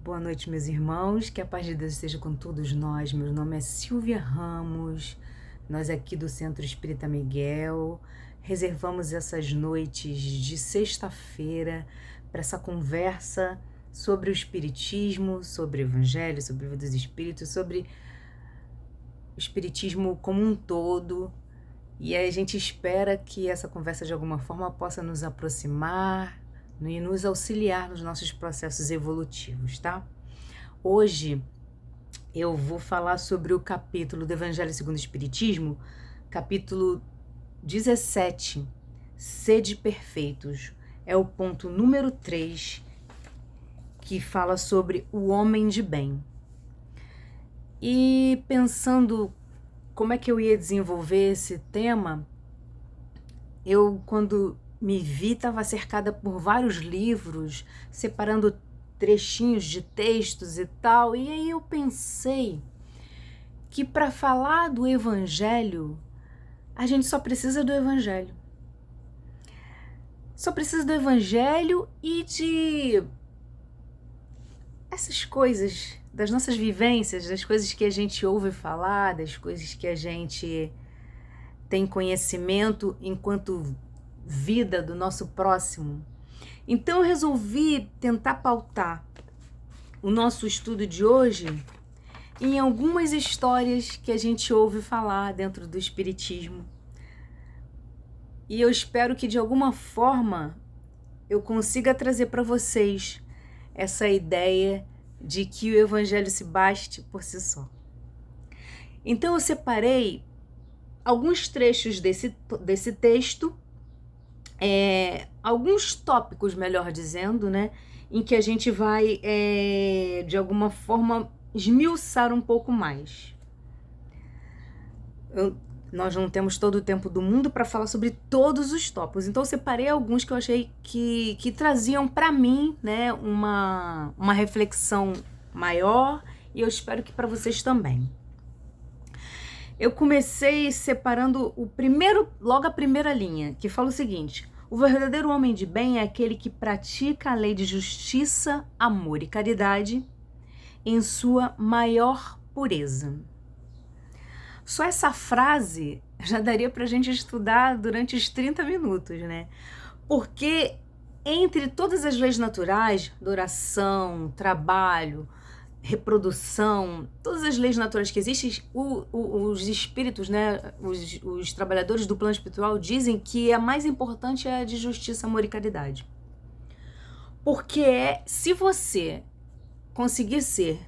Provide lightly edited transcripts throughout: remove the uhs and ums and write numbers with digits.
Boa noite, meus irmãos, que a paz de Deus esteja com todos nós. Meu nome é Silvia Ramos, nós aqui do Centro Espírita Miguel reservamos essas noites de sexta-feira para essa conversa sobre o Espiritismo, sobre o Evangelho, sobre a vida dos Espíritos, sobre o Espiritismo como um todo. E a gente espera que essa conversa de alguma forma possa nos aproximar e nos auxiliar nos nossos processos evolutivos, tá? Hoje eu vou falar sobre o capítulo do Evangelho segundo o Espiritismo, capítulo 17, Sede Perfeitos. É o ponto número 3, que fala sobre o homem de bem. E pensando como é que eu ia desenvolver esse tema, eu, quando me vi, estava cercada por vários livros, separando trechinhos de textos e tal, e aí eu pensei que para falar do Evangelho, a gente só precisa do Evangelho. Só precisa do Evangelho e de essas coisas, das nossas vivências, das coisas que a gente ouve falar, das coisas que a gente tem conhecimento enquanto vida do nosso próximo. Então eu resolvi tentar pautar o nosso estudo de hoje em algumas histórias que a gente ouve falar dentro do Espiritismo. E eu espero que de alguma forma eu consiga trazer para vocês essa ideia de que o Evangelho se baste por si só. Então eu separei alguns trechos desse texto, alguns tópicos, melhor dizendo, né, em que a gente vai, de alguma forma, esmiuçar um pouco mais. Nós não temos todo o tempo do mundo para falar sobre todos os tópicos, então eu separei alguns que eu achei que traziam para mim, né, uma reflexão maior, e eu espero que para vocês também. Eu comecei separando logo a primeira linha, que fala o seguinte: o verdadeiro homem de bem é aquele que pratica a lei de justiça, amor e caridade em sua maior pureza. Só essa frase já daria pra gente estudar durante os 30 minutos, né? Porque entre todas as leis naturais, duração, trabalho, reprodução, todas as leis naturais que existem, os espíritos, né, os trabalhadores do plano espiritual dizem que a mais importante é a de justiça, amor e caridade. Porque se você conseguir ser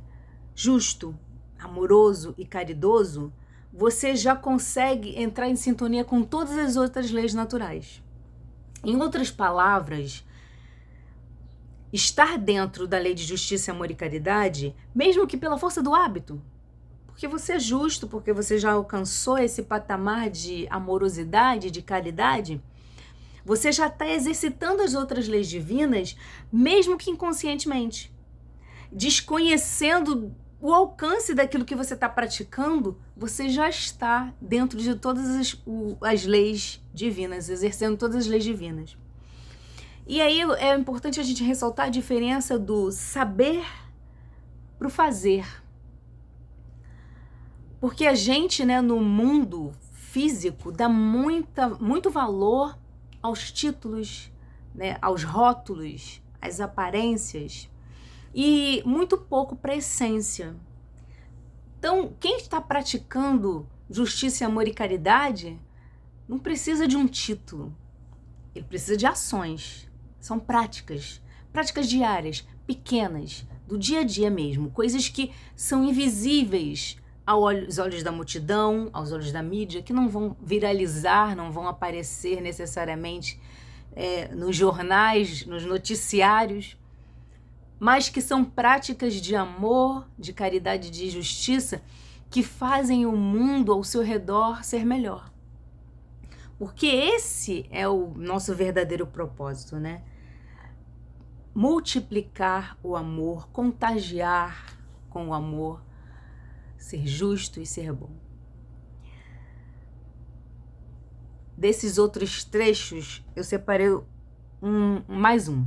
justo, amoroso e caridoso, você já consegue entrar em sintonia com todas as outras leis naturais. Em outras palavras, estar dentro da lei de justiça, amor e caridade, mesmo que pela força do hábito, porque você é justo, porque você já alcançou esse patamar de amorosidade, de caridade, você já está exercitando as outras leis divinas, mesmo que inconscientemente, desconhecendo o alcance daquilo que você está praticando. Você já está dentro de todas as leis divinas, exercendo todas as leis divinas. E aí é importante a gente ressaltar a diferença do saber para o fazer. Porque a gente, né, no mundo físico, dá muito valor aos títulos, né, aos rótulos, às aparências, e muito pouco para a essência. Então, quem está praticando justiça, amor e caridade não precisa de um título, ele precisa de ações. São práticas diárias, pequenas, do dia a dia mesmo, coisas que são invisíveis aos olhos da multidão, aos olhos da mídia, que não vão viralizar, não vão aparecer necessariamente nos jornais, nos noticiários, mas que são práticas de amor, de caridade, de justiça, que fazem o mundo ao seu redor ser melhor. Porque esse é o nosso verdadeiro propósito, né? Multiplicar o amor, contagiar com o amor, ser justo e ser bom. Desses outros trechos, eu separei mais um.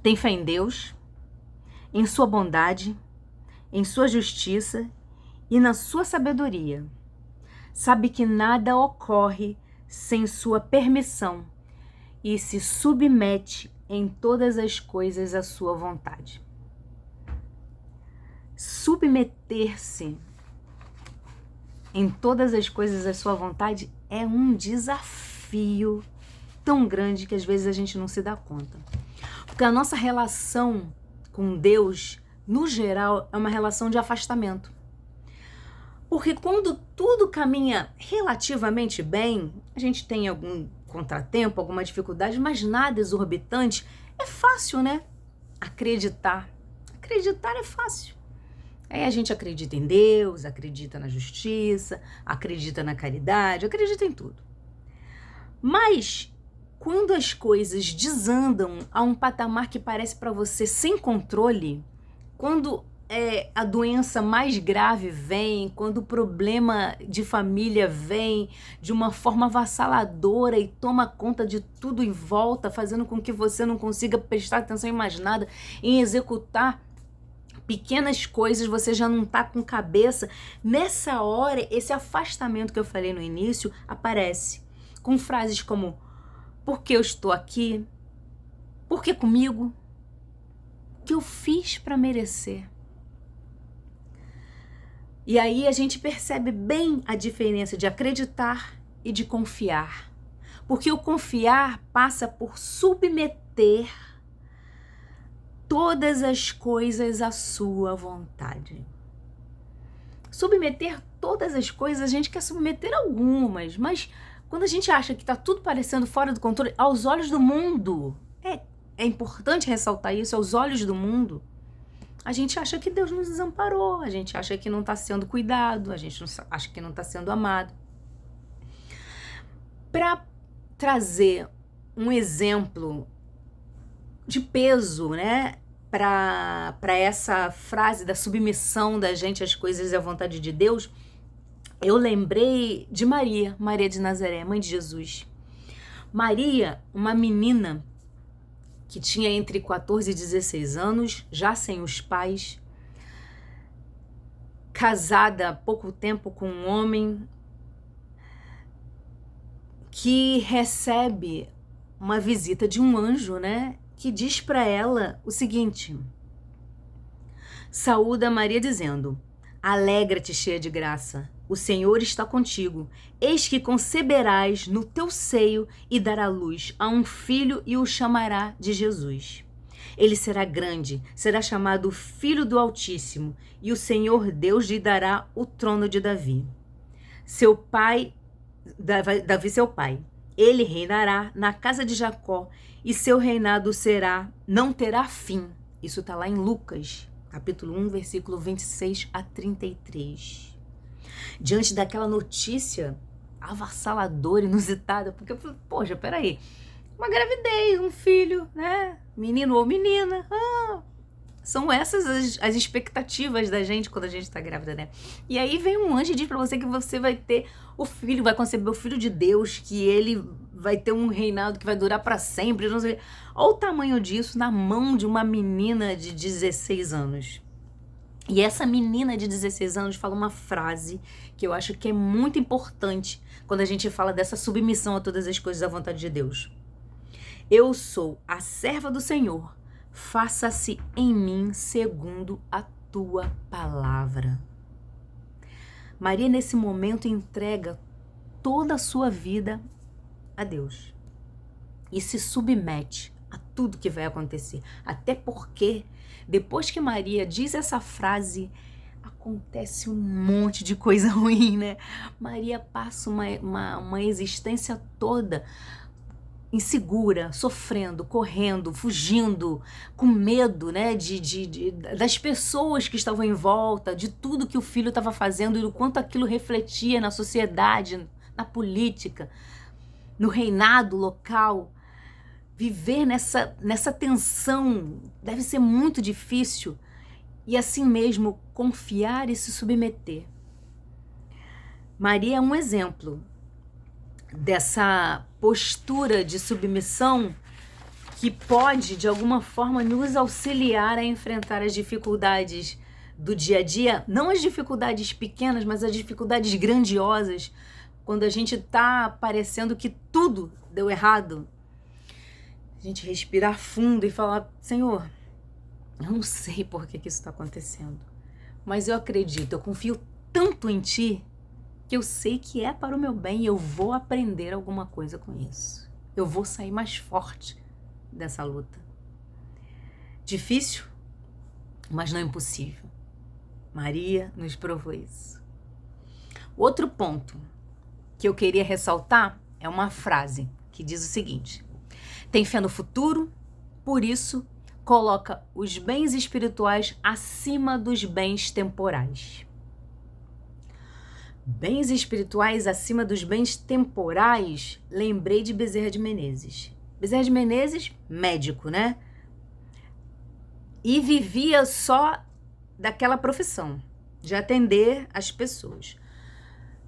Tem fé em Deus, em sua bondade, em sua justiça e na sua sabedoria. Sabe que nada ocorre sem sua permissão e se submete em todas as coisas à sua vontade. Submeter-se em todas as coisas à sua vontade é um desafio tão grande que às vezes a gente não se dá conta. Porque a nossa relação com Deus, no geral, é uma relação de afastamento. Porque quando tudo caminha relativamente bem, a gente tem algum contratempo, alguma dificuldade, mas nada exorbitante, é fácil, né? Acreditar. Acreditar é fácil. Aí a gente acredita em Deus, acredita na justiça, acredita na caridade, acredita em tudo. Mas quando as coisas desandam a um patamar que parece para você sem controle, quando a doença mais grave vem, quando o problema de família vem de uma forma avassaladora e toma conta de tudo em volta, fazendo com que você não consiga prestar atenção em mais nada, em executar pequenas coisas, você já não tá com cabeça. Nessa hora, esse afastamento que eu falei no início aparece com frases como: por que eu estou aqui? Por que comigo? O que eu fiz para merecer? E aí a gente percebe bem a diferença de acreditar e de confiar. Porque o confiar passa por submeter todas as coisas à sua vontade. Submeter todas as coisas, a gente quer submeter algumas, mas quando a gente acha que está tudo parecendo fora do controle, aos olhos do mundo, é importante ressaltar isso, aos olhos do mundo, a gente acha que Deus nos desamparou, a gente acha que não está sendo cuidado, a gente acha que não está sendo amado. Para trazer um exemplo de peso, né, para essa frase da submissão da gente às coisas e à vontade de Deus, eu lembrei de Maria de Nazaré, mãe de Jesus. Maria, uma menina que tinha entre 14 e 16 anos, já sem os pais, casada há pouco tempo com um homem, que recebe uma visita de um anjo, né? Que diz para ela o seguinte: saúda Maria dizendo: alegra-te, cheia de graça, o Senhor está contigo. Eis que conceberás no teu seio e dará luz a um filho e o chamará de Jesus. Ele será grande, será chamado Filho do Altíssimo, e o Senhor Deus lhe dará o trono de Davi. Davi seu pai. Ele reinará na casa de Jacó, e seu reinado não terá fim. Isso está lá em Lucas, capítulo 1, versículo 26 a 33. Diante daquela notícia avassaladora, inusitada, porque eu falei, poxa, peraí, uma gravidez, um filho, né? Menino ou menina, são essas as expectativas da gente quando a gente tá grávida, né? E aí vem um anjo e diz pra você que você vai ter o filho, vai conceber o filho de Deus, que ele vai ter um reinado que vai durar pra sempre, não sei. Olha o tamanho disso na mão de uma menina de 16 anos. E essa menina de 16 anos fala uma frase que eu acho que é muito importante quando a gente fala dessa submissão a todas as coisas à vontade de Deus. Eu sou a serva do Senhor, faça-se em mim segundo a tua palavra. Maria, nesse momento, entrega toda a sua vida a Deus e se submete a tudo que vai acontecer. Até porque, depois que Maria diz essa frase, acontece um monte de coisa ruim, né? Maria passa uma existência toda insegura, sofrendo, correndo, fugindo, com medo, né, das pessoas que estavam em volta, de tudo que o filho estava fazendo e do quanto aquilo refletia na sociedade, na política, no reinado local. Viver nessa tensão deve ser muito difícil e assim mesmo confiar e se submeter. Maria é um exemplo dessa postura de submissão que pode, de alguma forma, nos auxiliar a enfrentar as dificuldades do dia a dia, não as dificuldades pequenas, mas as dificuldades grandiosas, quando a gente tá parecendo que tudo deu errado. A gente respirar fundo e falar: Senhor, eu não sei por que isso está acontecendo, mas eu acredito, eu confio tanto em Ti, que eu sei que é para o meu bem e eu vou aprender alguma coisa com isso. Eu vou sair mais forte dessa luta. Difícil, mas não impossível. Maria nos provou isso. Outro ponto que eu queria ressaltar é uma frase que diz o seguinte: tem fé no futuro, por isso coloca os bens espirituais acima dos bens temporais. Bens espirituais acima dos bens temporais, lembrei de Bezerra de Menezes. Bezerra de Menezes, médico, né? E vivia só daquela profissão, de atender as pessoas.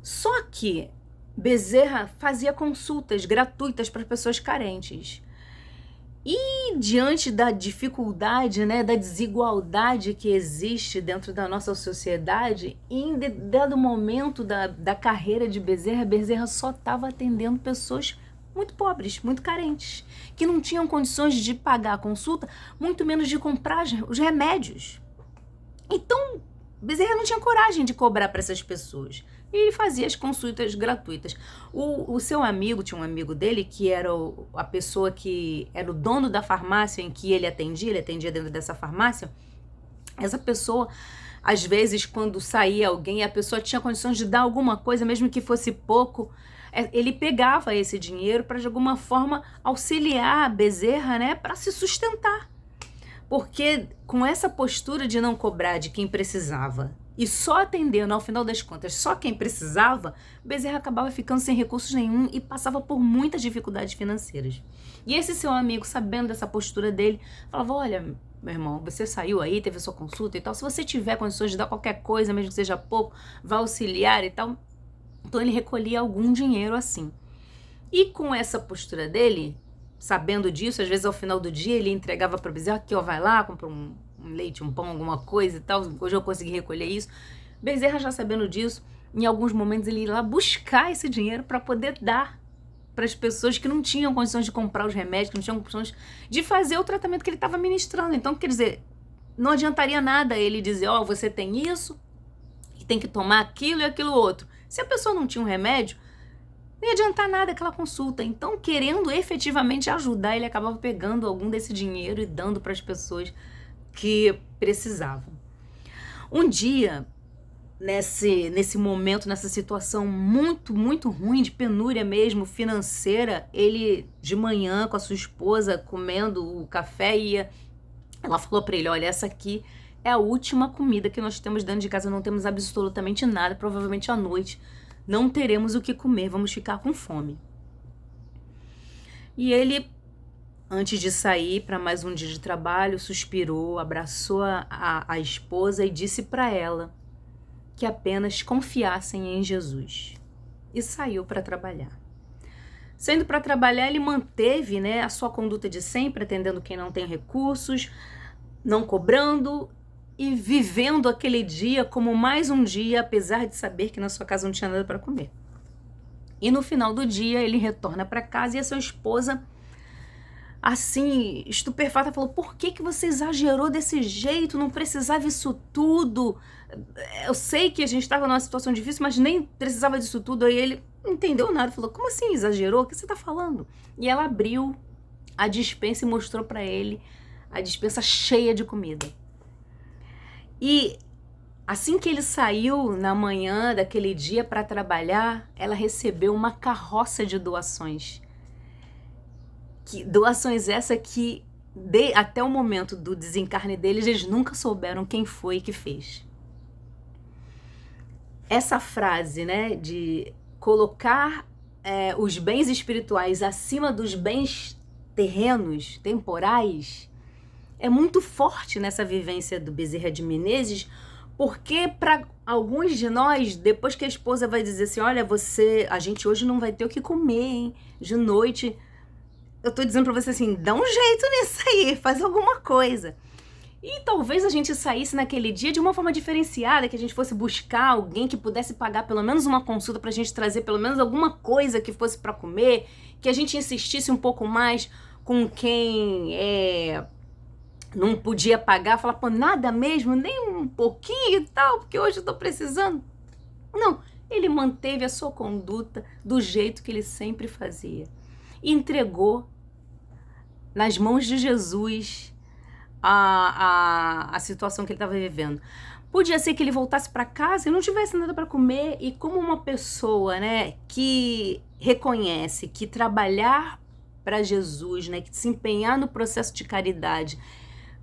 Só que Bezerra fazia consultas gratuitas para pessoas carentes. E diante da dificuldade, né, da desigualdade que existe dentro da nossa sociedade, em dado momento da carreira de Bezerra, Bezerra só estava atendendo pessoas muito pobres, muito carentes, que não tinham condições de pagar a consulta, muito menos de comprar os remédios. Então, Bezerra não tinha coragem de cobrar para essas pessoas. E ele fazia as consultas gratuitas. O seu amigo, tinha um amigo dele, que era a pessoa que era o dono da farmácia em que ele atendia dentro dessa farmácia. Essa pessoa, às vezes, quando saía alguém, a pessoa tinha condições de dar alguma coisa, mesmo que fosse pouco, ele pegava esse dinheiro para, de alguma forma, auxiliar a Bezerra, né, para se sustentar. Porque com essa postura de não cobrar de quem precisava e só atendendo, ao final das contas, só quem precisava, Bezerra acabava ficando sem recursos nenhum e passava por muitas dificuldades financeiras. E esse seu amigo, sabendo dessa postura dele, falava: olha, meu irmão, você saiu aí, teve a sua consulta e tal, se você tiver condições de dar qualquer coisa, mesmo que seja pouco, vai auxiliar e tal. Então ele recolhia algum dinheiro assim. E com essa postura dele, sabendo disso, às vezes ao final do dia ele entregava para Bezerra: aqui, ó, vai lá, compra um leite, um pão, alguma coisa e tal, hoje eu consegui recolher isso. Bezerra, já sabendo disso, em alguns momentos ele ia lá buscar esse dinheiro para poder dar para as pessoas que não tinham condições de comprar os remédios, que não tinham condições de fazer o tratamento que ele estava ministrando. Então, quer dizer, não adiantaria nada ele dizer: ó, você tem isso, e tem que tomar aquilo e aquilo outro. Se a pessoa não tinha um remédio, não ia adiantar nada aquela consulta. Então, querendo efetivamente ajudar, ele acabava pegando algum desse dinheiro e dando para as pessoas que precisavam. Um dia, nesse momento, nessa situação muito, muito ruim, de penúria mesmo, financeira, ele de manhã com a sua esposa comendo o café, ela falou para ele: olha, essa aqui é a última comida que nós temos dentro de casa, não temos absolutamente nada, provavelmente à noite não teremos o que comer, vamos ficar com fome. E ele, antes de sair para mais um dia de trabalho, suspirou, abraçou a esposa e disse para ela que apenas confiassem em Jesus. E saiu para trabalhar. Saindo para trabalhar, ele manteve, né, a sua conduta de sempre, atendendo quem não tem recursos, não cobrando e vivendo aquele dia como mais um dia, apesar de saber que na sua casa não tinha nada para comer. E no final do dia, ele retorna para casa e a sua esposa, assim, estupefata, falou: por que você exagerou desse jeito? Não precisava isso tudo. Eu sei que a gente estava numa situação difícil, mas nem precisava disso tudo. Aí ele não entendeu nada, falou: como assim exagerou? O que você está falando? E ela abriu a despensa e mostrou para ele a despensa cheia de comida. E assim que ele saiu na manhã daquele dia para trabalhar, ela recebeu uma carroça de doações. Doações essa que, até o momento do desencarne deles, eles nunca souberam quem foi que fez. Essa frase, né, de colocar os bens espirituais acima dos bens terrenos, temporais, é muito forte nessa vivência do Bezerra de Menezes, porque para alguns de nós, depois que a esposa vai dizer assim: olha, a gente hoje não vai ter o que comer, hein? De noite eu tô dizendo pra você assim, dá um jeito nisso aí, faz alguma coisa. E talvez a gente saísse naquele dia de uma forma diferenciada, que a gente fosse buscar alguém que pudesse pagar pelo menos uma consulta pra gente trazer pelo menos alguma coisa que fosse pra comer, que a gente insistisse um pouco mais com quem não podia pagar, falar, pô, nada mesmo, nem um pouquinho e tal, porque hoje eu tô precisando. Não, ele manteve a sua conduta do jeito que ele sempre fazia. E entregou nas mãos de Jesus a situação que ele estava vivendo. Podia ser que ele voltasse para casa e não tivesse nada para comer, e como uma pessoa, né, que reconhece que trabalhar para Jesus, né, que se empenhar no processo de caridade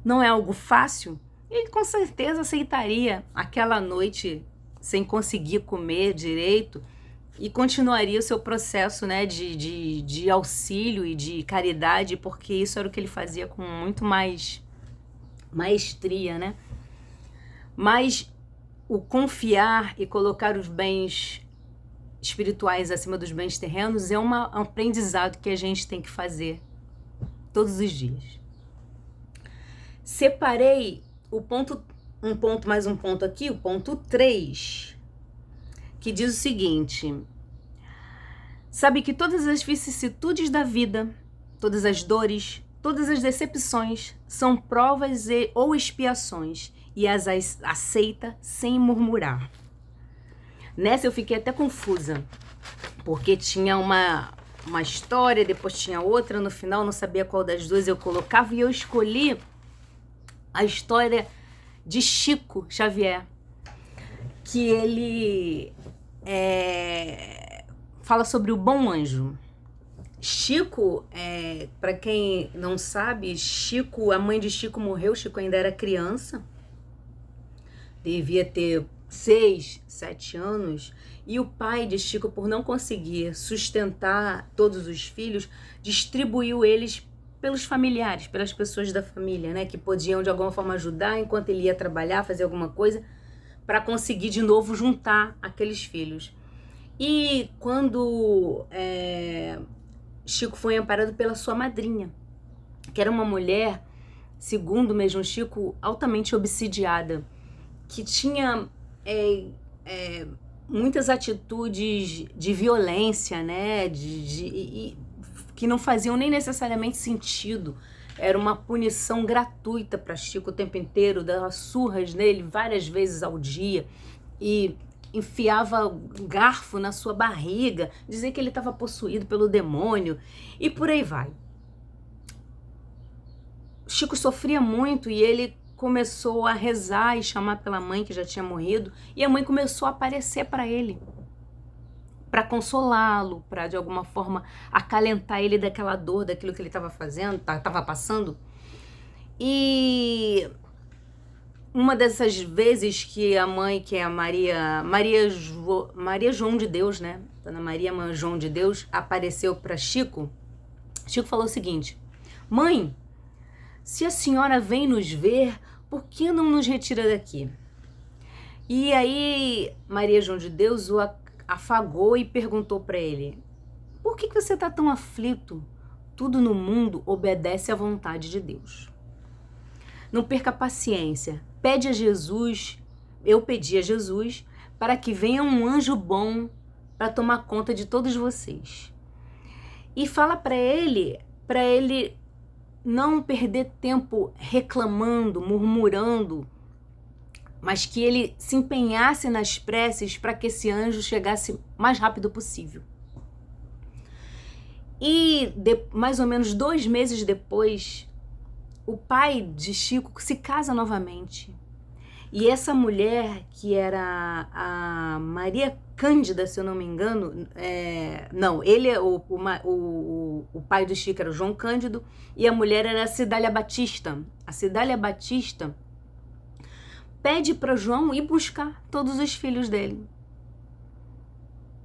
não é algo fácil, ele com certeza aceitaria aquela noite sem conseguir comer direito e continuaria o seu processo, né, de auxílio e de caridade, porque isso era o que ele fazia com muito mais maestria, né? Mas o confiar e colocar os bens espirituais acima dos bens terrenos é um aprendizado que a gente tem que fazer todos os dias. Separei o ponto, mais um ponto aqui, o ponto 3, que diz o seguinte: sabe que todas as vicissitudes da vida, todas as dores, todas as decepções são provas ou expiações, e as aceita sem murmurar. Nessa eu fiquei até confusa, porque tinha uma história, depois tinha outra, no final eu não sabia qual das duas eu colocava, e eu escolhi a história de Chico Xavier, que ele fala sobre o bom anjo. Chico, para quem não sabe, Chico, a mãe de Chico morreu, Chico ainda era criança, devia ter 6, 7 anos, e o pai de Chico, por não conseguir sustentar todos os filhos, distribuiu eles pelos familiares, pelas pessoas da família, né, que podiam de alguma forma ajudar enquanto ele ia trabalhar, fazer alguma coisa, para conseguir de novo juntar aqueles filhos. E quando Chico foi amparado pela sua madrinha, que era uma mulher, segundo mesmo Chico, altamente obsidiada, que tinha muitas atitudes de violência, né, que não faziam nem necessariamente sentido. Era uma punição gratuita para Chico o tempo inteiro, dava surras nele várias vezes ao dia e enfiava garfo na sua barriga, dizia que ele estava possuído pelo demônio e por aí vai. Chico sofria muito e ele começou a rezar e chamar pela mãe que já tinha morrido, e a mãe começou a aparecer para ele, para consolá-lo, para de alguma forma acalentar ele daquela dor, daquilo que ele estava fazendo, estava passando. E uma dessas vezes que a mãe, que é a Maria João de Deus, né? Dona Maria Mãe João de Deus, apareceu para Chico. Chico falou o seguinte: mãe, se a senhora vem nos ver, por que não nos retira daqui? E aí Maria João de Deus o afagou e perguntou para ele: por que você está tão aflito? Tudo no mundo obedece à vontade de Deus. Não perca a paciência. Pede a Jesus, eu pedi a Jesus, para que venha um anjo bom para tomar conta de todos vocês. E fala para ele não perder tempo reclamando, murmurando, mas que ele se empenhasse nas preces para que esse anjo chegasse o mais rápido possível. E mais ou menos 2 meses depois, o pai de Chico se casa novamente. E essa mulher, que era a Maria Cândida, se eu não me engano, o pai do Chico era o João Cândido, e a mulher era a Cidália Batista. A Cidália Batista pede para João ir buscar todos os filhos dele.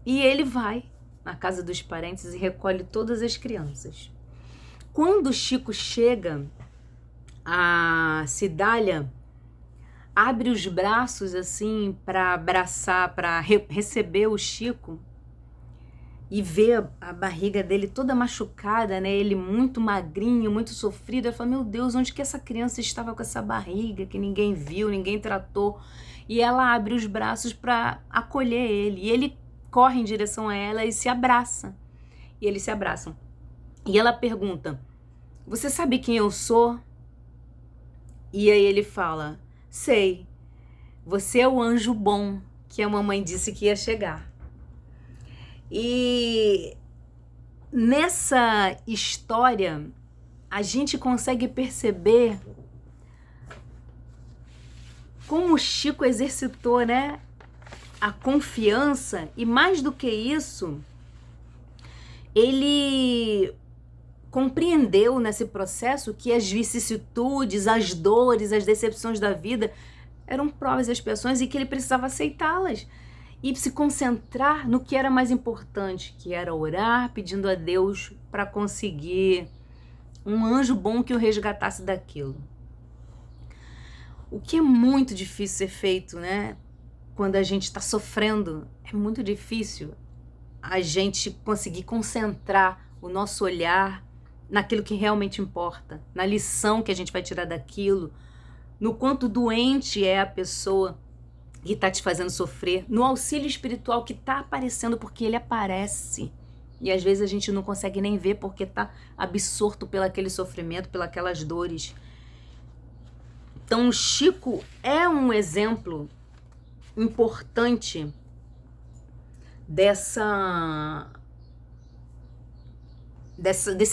E ele vai na casa dos parentes e recolhe todas as crianças. Quando Chico chega, a Cidália abre os braços assim para abraçar, para receber o Chico, e vê a barriga dele toda machucada, né? Ele muito magrinho, muito sofrido. Ela fala, meu Deus, onde que essa criança estava com essa barriga que ninguém viu, ninguém tratou? E ela abre os braços para acolher ele. E ele corre em direção a ela e se abraça. E eles se abraçam. E ela pergunta, você sabe quem eu sou? E aí ele fala, sei, você é o anjo bom que a mamãe disse que ia chegar. E nessa história, a gente consegue perceber como o Chico exercitou, né, a confiança, e mais do que isso, ele compreendeu nesse processo que as vicissitudes, as dores, as decepções da vida eram provas e expiações e que ele precisava aceitá-las e se concentrar no que era mais importante, que era orar, pedindo a Deus para conseguir um anjo bom que o resgatasse daquilo. O que é muito difícil ser feito, né? Quando a gente está sofrendo, é muito difícil a gente conseguir concentrar o nosso olhar naquilo que realmente importa, na lição que a gente vai tirar daquilo, no quanto doente é a pessoa que está te fazendo sofrer, no auxílio espiritual que está aparecendo, porque ele aparece. E às vezes a gente não consegue nem ver porque está absorto pelaquele sofrimento, pelas dores. Então o Chico é um exemplo importante desse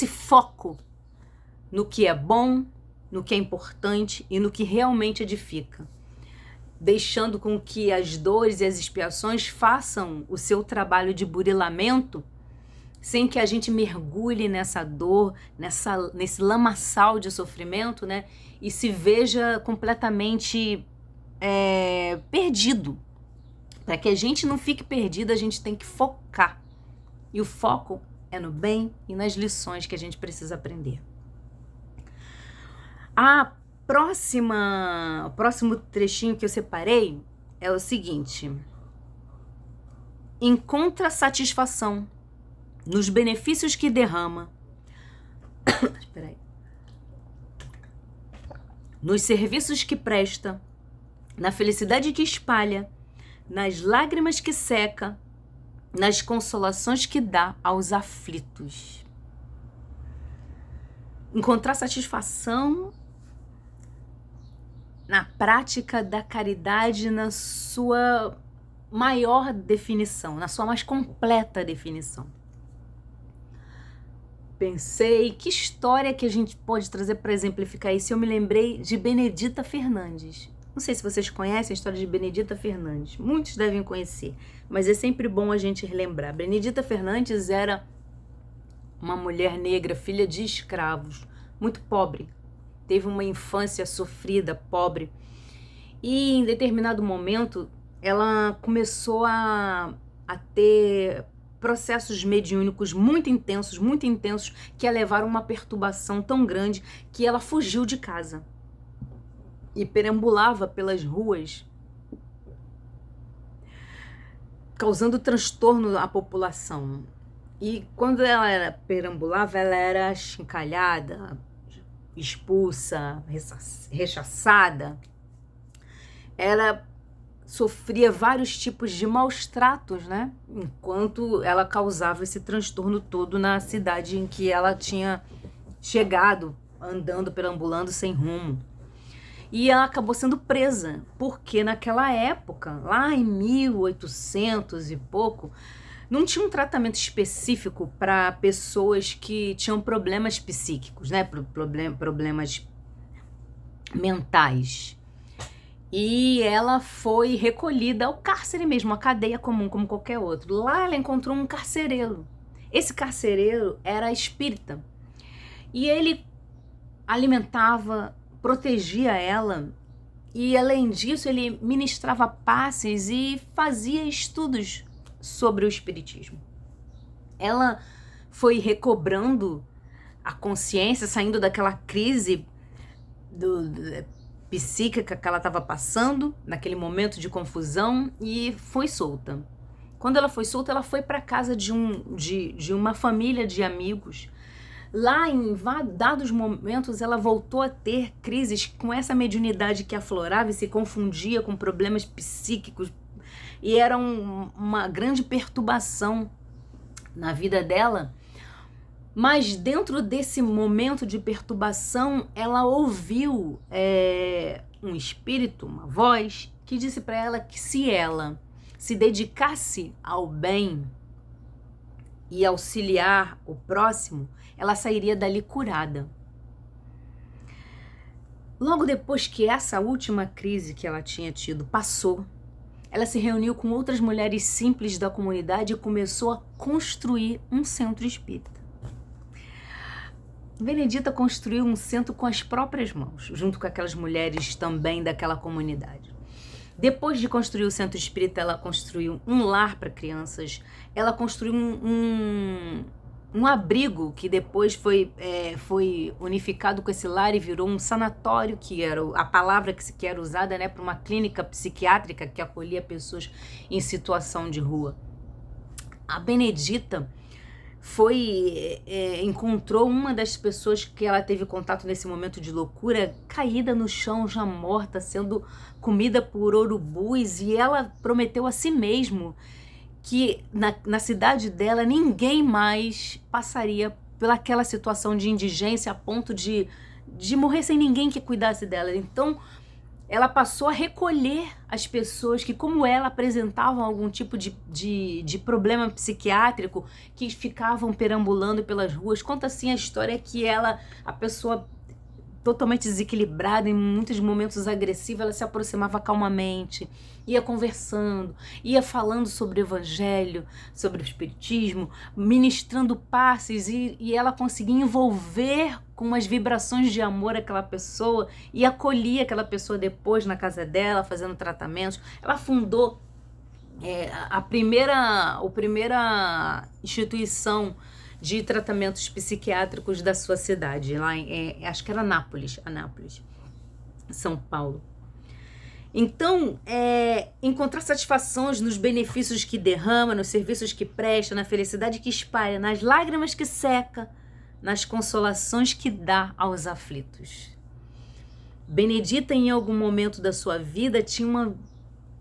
foco no que é bom, no que é importante e no que realmente edifica, deixando com que as dores e as expiações façam o seu trabalho de burilamento, sem que a gente mergulhe nessa dor, nesse lamaçal de sofrimento, né? E se veja completamente perdido. Para que a gente não fique perdido, a gente tem que focar. E o foco é no bem e nas lições que a gente precisa aprender. O próximo trechinho que eu separei é o seguinte: encontra satisfação nos benefícios que derrama, nos serviços que presta, na felicidade que espalha, nas lágrimas que seca, nas consolações que dá aos aflitos. Encontrar satisfação na prática da caridade na sua maior definição, na sua mais completa definição. Pensei, que história que a gente pode trazer para exemplificar isso? Eu me lembrei de Benedita Fernandes. Não sei se vocês conhecem a história de Benedita Fernandes. Muitos devem conhecer, mas é sempre bom a gente relembrar. Benedita Fernandes era uma mulher negra, filha de escravos, muito pobre. Teve uma infância sofrida, pobre. E em determinado momento, ela começou a ter processos mediúnicos muito intensos, que a levaram a uma perturbação tão grande que ela fugiu de casa e perambulava pelas ruas, causando transtorno à população. E quando ela perambulava, ela era achincalhada, expulsa, rechaçada. Ela sofria vários tipos de maus tratos, né? Enquanto ela causava esse transtorno todo na cidade em que ela tinha chegado, andando, perambulando sem rumo. E ela acabou sendo presa, porque naquela época, lá em 1800 e pouco, não tinha um tratamento específico para pessoas que tinham problemas psíquicos, né? Problemas mentais. E ela foi recolhida ao cárcere mesmo, uma cadeia comum como qualquer outro. Lá ela encontrou um carcereiro. Esse carcereiro era espírita. E ele alimentava, protegia ela. E além disso, ele ministrava passes e fazia estudos sobre o espiritismo. Ela foi recobrando a consciência, saindo daquela crise psíquica que ela estava passando, naquele momento de confusão, e foi solta. Quando ela foi solta, ela foi para casa de uma família de amigos. Lá, em dados momentos, ela voltou a ter crises com essa mediunidade que aflorava e se confundia com problemas psíquicos. E era uma grande perturbação na vida dela. Mas dentro desse momento de perturbação, ela ouviu um espírito, uma voz, que disse para ela que se ela se dedicasse ao bem e auxiliar o próximo, ela sairia dali curada. Logo depois que essa última crise que ela tinha tido passou, ela se reuniu com outras mulheres simples da comunidade e começou a construir um centro espírita. Benedita construiu um centro com as próprias mãos, junto com aquelas mulheres também daquela comunidade. Depois de construir o centro espírita, ela construiu um lar para crianças, ela construiu um abrigo que depois foi unificado com esse lar e virou um sanatório, que era a palavra que era usada, né, para uma clínica psiquiátrica que acolhia pessoas em situação de rua. A Benedita encontrou uma das pessoas que ela teve contato nesse momento de loucura, caída no chão, já morta, sendo comida por urubus, e ela prometeu a si mesmo que na cidade dela ninguém mais passaria pelaquela situação de indigência a ponto de morrer sem ninguém que cuidasse dela. Então ela passou a recolher as pessoas que, como ela, apresentavam algum tipo de problema psiquiátrico, que ficavam perambulando pelas ruas. Conta assim a história que a pessoa totalmente desequilibrada, em muitos momentos agressiva, ela se aproximava calmamente, ia conversando, ia falando sobre o evangelho, sobre o espiritismo, ministrando passes, e ela conseguia envolver com umas vibrações de amor aquela pessoa e acolhia aquela pessoa depois na casa dela, fazendo tratamentos. Ela fundou a primeira instituição de tratamentos psiquiátricos da sua cidade, lá acho que era Anápolis, São Paulo. Então, encontrar satisfações nos benefícios que derrama, nos serviços que presta, na felicidade que espalha, nas lágrimas que seca, nas consolações que dá aos aflitos. Benedita, em algum momento da sua vida, tinha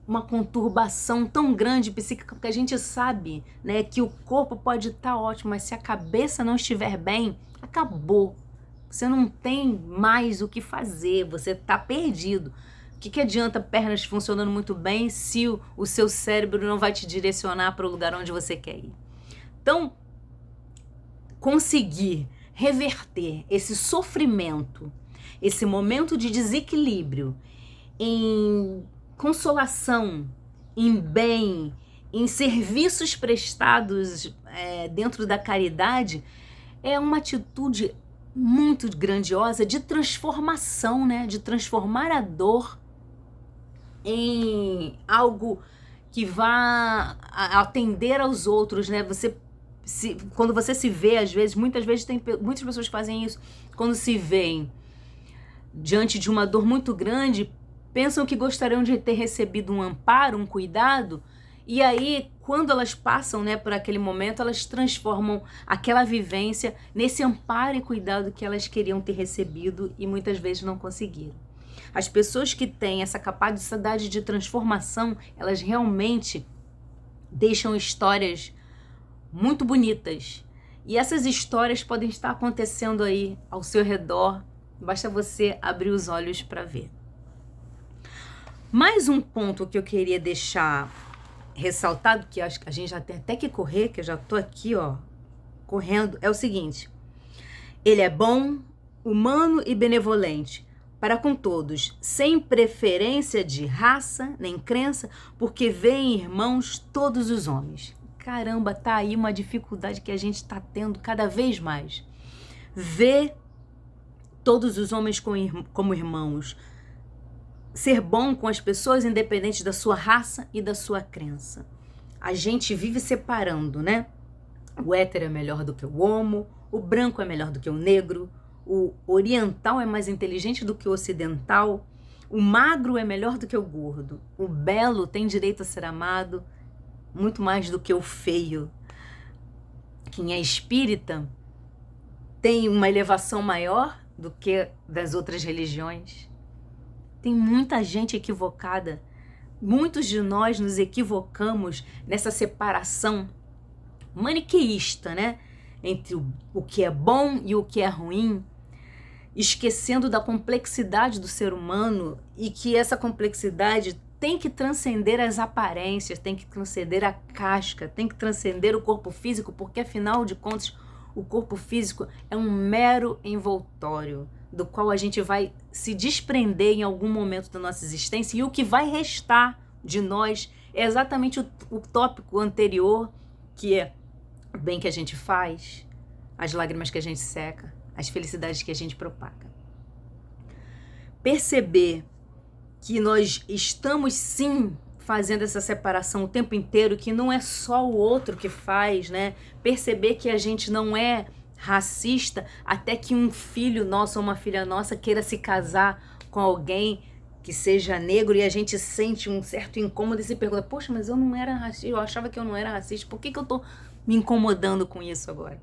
uma conturbação tão grande psíquica, porque a gente sabe, né, que o corpo pode estar ótimo, mas se a cabeça não estiver bem, acabou. Você não tem mais o que fazer, você está perdido. O que adianta pernas funcionando muito bem se o seu cérebro não vai te direcionar para o lugar onde você quer ir? Então, conseguir reverter esse sofrimento, esse momento de desequilíbrio em consolação, em bem, em serviços prestados dentro da caridade, é uma atitude muito grandiosa de transformação, né? De transformar a dor em algo que vá atender aos outros, né? Quando você se vê, às vezes, muitas pessoas fazem isso, quando se veem diante de uma dor muito grande, pensam que gostariam de ter recebido um amparo, um cuidado, e aí, quando elas passam, né, por aquele momento, elas transformam aquela vivência nesse amparo e cuidado que elas queriam ter recebido e muitas vezes não conseguiram. As pessoas que têm essa capacidade de transformação, elas realmente deixam histórias muito bonitas. E essas histórias podem estar acontecendo aí ao seu redor, basta você abrir os olhos para ver. Mais um ponto que eu queria deixar ressaltado, que acho que a gente já tem até que correr, que eu já tô aqui, ó, correndo, é o seguinte: ele é bom, humano e benevolente para com todos, sem preferência de raça nem crença, porque vê em irmãos todos os homens. Caramba, tá aí uma dificuldade que a gente tá tendo cada vez mais. Vê todos os homens como irmãos. Ser bom com as pessoas, independente da sua raça e da sua crença. A gente vive separando, né? O hétero é melhor do que o homo, o branco é melhor do que o negro, o oriental é mais inteligente do que o ocidental, o magro é melhor do que o gordo, o belo tem direito a ser amado. muito mais do que o feio. Quem é espírita tem uma elevação maior do que das outras religiões. Tem muita gente equivocada. Muitos de nós nos equivocamos nessa separação maniqueísta, né? Entre o que é bom e o que é ruim, esquecendo da complexidade do ser humano e que essa complexidade tem que transcender as aparências, tem que transcender a casca, tem que transcender o corpo físico, porque afinal de contas o corpo físico é um mero envoltório do qual a gente vai se desprender em algum momento da nossa existência, e o que vai restar de nós é exatamente o tópico anterior, que é o bem que a gente faz, as lágrimas que a gente seca, as felicidades que a gente propaga. Perceber que nós estamos sim fazendo essa separação o tempo inteiro, que não é só o outro que faz, né? Perceber que a gente não é racista até que um filho nosso ou uma filha nossa queira se casar com alguém que seja negro e a gente sente um certo incômodo e se pergunta, poxa, mas eu não era racista, eu achava que eu não era racista, por que eu tô me incomodando com isso agora?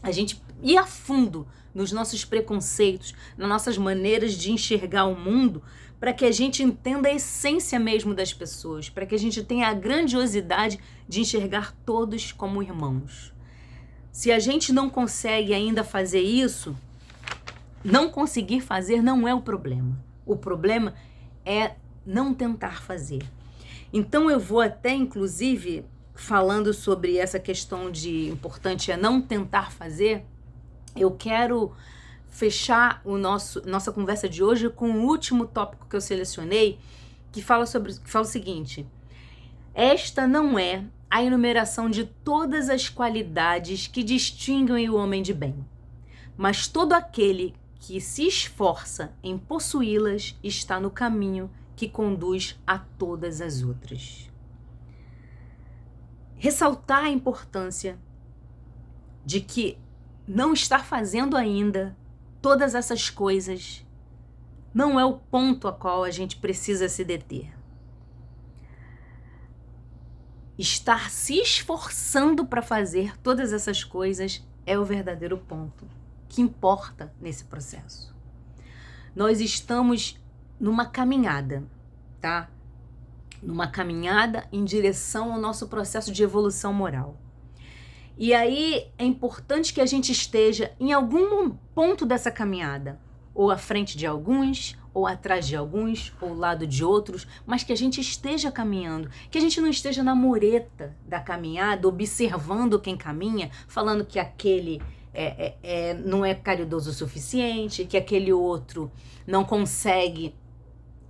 A gente ir a fundo nos nossos preconceitos, nas nossas maneiras de enxergar o mundo, para que a gente entenda a essência mesmo das pessoas, para que a gente tenha a grandiosidade de enxergar todos como irmãos. Se a gente não consegue ainda fazer isso, não conseguir fazer não é o problema. O problema é não tentar fazer. Então eu vou até, inclusive, falando sobre essa questão de importante é não tentar fazer, eu quero fechar nossa conversa de hoje com o último tópico que eu selecionei, que fala o seguinte: esta não é a enumeração de todas as qualidades que distinguem o homem de bem, mas todo aquele que se esforça em possuí-las está no caminho que conduz a todas as outras. Ressaltar a importância de que não estar fazendo ainda todas essas coisas não é o ponto a qual a gente precisa se deter. Estar se esforçando para fazer todas essas coisas é o verdadeiro ponto que importa nesse processo. Nós estamos numa caminhada, tá? Numa caminhada em direção ao nosso processo de evolução moral. E aí é importante que a gente esteja em algum ponto dessa caminhada, ou à frente de alguns, ou atrás de alguns, ou ao lado de outros, mas que a gente esteja caminhando, que a gente não esteja na mureta da caminhada, observando quem caminha, falando que aquele não é caridoso o suficiente, que aquele outro não consegue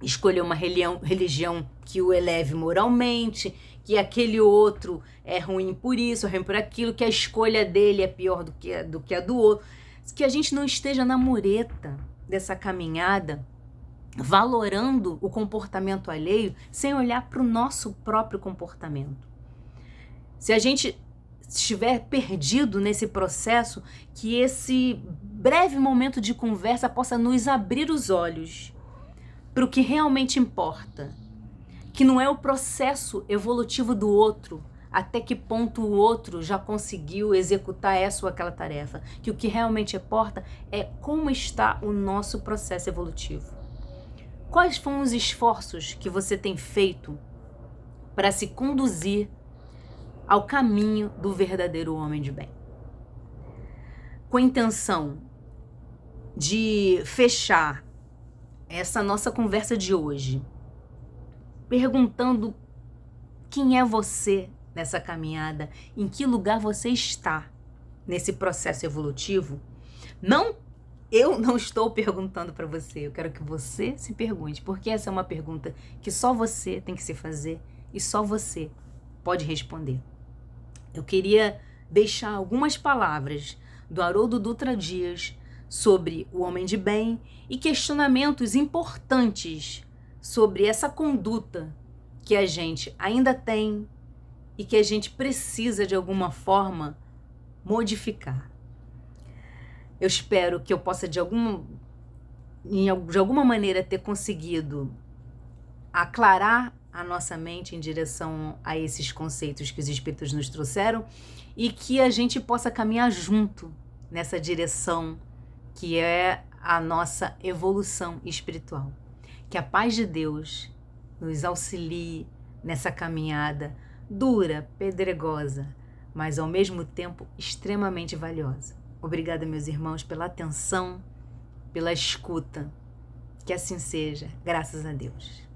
escolher uma religião que o eleve moralmente, que aquele outro é ruim por isso, é ruim por aquilo, que a escolha dele é pior do que a do outro. Que a gente não esteja na mureta dessa caminhada, valorando o comportamento alheio, sem olhar para o nosso próprio comportamento. Se a gente estiver perdido nesse processo, que esse breve momento de conversa possa nos abrir os olhos para o que realmente importa, que não é o processo evolutivo do outro, até que ponto o outro já conseguiu executar essa ou aquela tarefa, que o que realmente importa é como está o nosso processo evolutivo. Quais foram os esforços que você tem feito para se conduzir ao caminho do verdadeiro homem de bem? Com a intenção de fechar essa nossa conversa de hoje, perguntando quem é você nessa caminhada, em que lugar você está nesse processo evolutivo. Eu não estou perguntando para você, eu quero que você se pergunte, porque essa é uma pergunta que só você tem que se fazer e só você pode responder. Eu queria deixar algumas palavras do Haroldo Dutra Dias sobre o homem de bem e questionamentos importantes sobre essa conduta que a gente ainda tem e que a gente precisa de alguma forma modificar. Eu espero que eu possa de alguma maneira ter conseguido aclarar a nossa mente em direção a esses conceitos que os Espíritos nos trouxeram e que a gente possa caminhar junto nessa direção que é a nossa evolução espiritual. Que a paz de Deus nos auxilie nessa caminhada dura, pedregosa, mas ao mesmo tempo extremamente valiosa. Obrigada, meus irmãos, pela atenção, pela escuta. Que assim seja, graças a Deus.